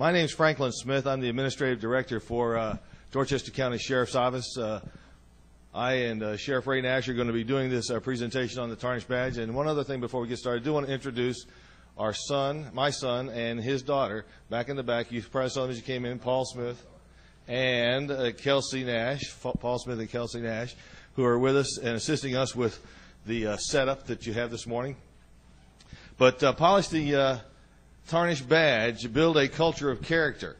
My name is Franklin Smith. I'm the Administrative Director for Dorchester County Sheriff's Office. I and Sheriff Ray Nash are going to be doing this presentation on the Tarnished Badge. And one other thing before we get started, I do want to introduce our son, my son, and his daughter. Back in the back, you probably saw them as you came in, Paul Smith and Kelsey Nash, Paul Smith and Kelsey Nash, who are with us and assisting us with the setup that you have this morning. But polish the Tarnished Badge, build a culture of character.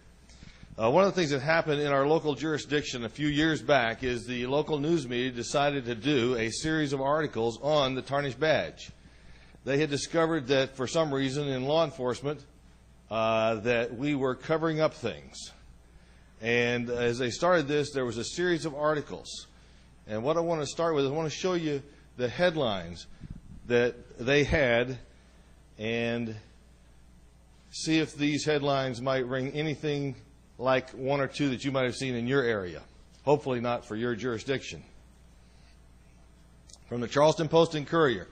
One of the things that happened in our local jurisdiction a few years back is the local news media decided to do a series of articles on the Tarnished Badge. They had discovered that for some reason in law enforcement that we were covering up things. And as they started this, there was a series of articles. And what I want to start with is I want to show you the headlines that they had and see if these headlines might ring anything like one or two that you might have seen in your area. Hopefully not for your jurisdiction. From the Charleston Post and Courier.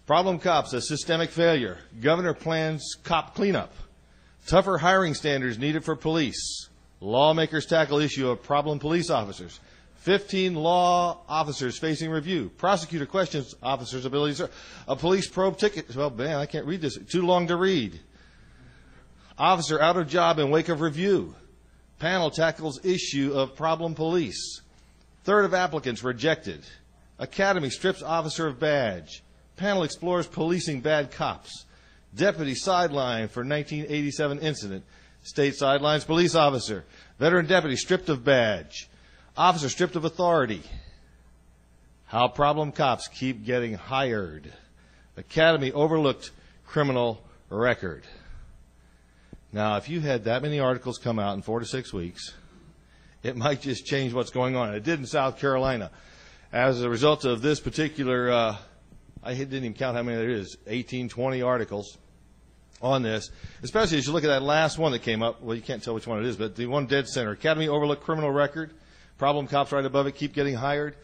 Problem cops, a systemic failure. Governor plans cop cleanup. Tougher hiring standards needed for police. Lawmakers tackle issue of problem police officers. 15 law officers facing review. Prosecutor questions officers' abilities. A police probe ticket. Well, man, I can't read this. Too long to read. Officer out of job in wake of review. Panel tackles issue of problem police. Third of applicants rejected. Academy strips officer of badge. Panel explores policing bad cops. Deputy sidelined for 1987 incident. State sidelines police officer. Veteran deputy stripped of badge. Officer stripped of authority. How problem cops keep getting hired. Academy overlooked criminal record. Now, if you had that many articles come out in 4 to 6 weeks, it might just change what's going on. It did in South Carolina. As a result of this particular, I didn't even count how many there is, 18, 20 articles on this, especially as you look at that last one that came up. Well, you can't tell which one it is, but the one dead center. Academy overlooked criminal record. Problem cops right above it keep getting hired.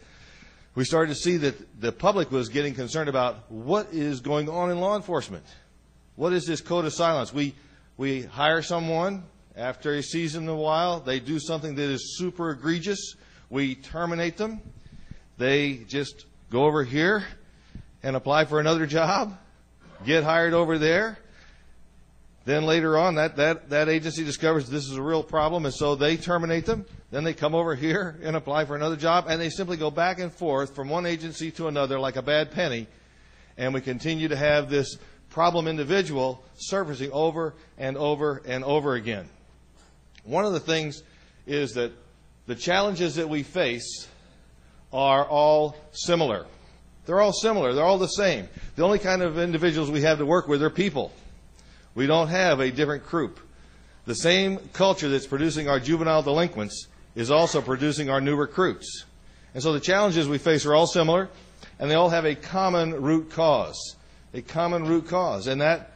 We started to see that the public was getting concerned about what is going on in law enforcement. What is this code of silence? We hire someone, after a season a while, they do something that is super egregious. We terminate them. They just go over here and apply for another job, get hired over there. Then later on, that agency discovers this is a real problem, and so they terminate them. Then they come over here and apply for another job, and they simply go back and forth from one agency to another like a bad penny, and we continue to have this problem individual surfacing over and over and over again. One of the things is that the challenges that we face are all similar. They're all similar. They're all the same. The only kind of individuals we have to work with are people. We don't have a different group. The same culture that's producing our juvenile delinquents is also producing our new recruits. And so the challenges we face are all similar, and they all have a common root cause. A common root cause. And that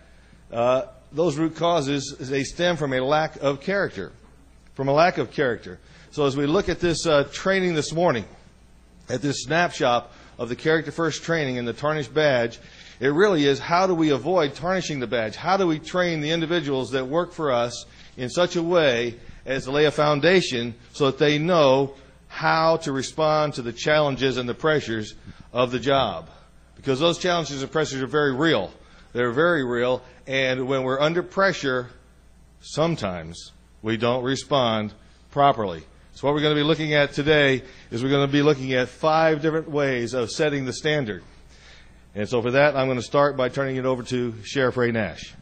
those root causes, they stem from a lack of character. From a lack of character. So as we look at this training this morning, at this snapshot of the Character First training in the Tarnished Badge, it really is how do we avoid tarnishing the badge? How do we train the individuals that work for us in such a way as to lay a foundation so that they know how to respond to the challenges and the pressures of the job? Because those challenges and pressures are very real. They're very real, and when we're under pressure, sometimes we don't respond properly. So what we're going to be looking at today is we're going to be looking at 5 different ways of setting the standard. And so for that, I'm going to start by turning it over to Sheriff Ray Nash.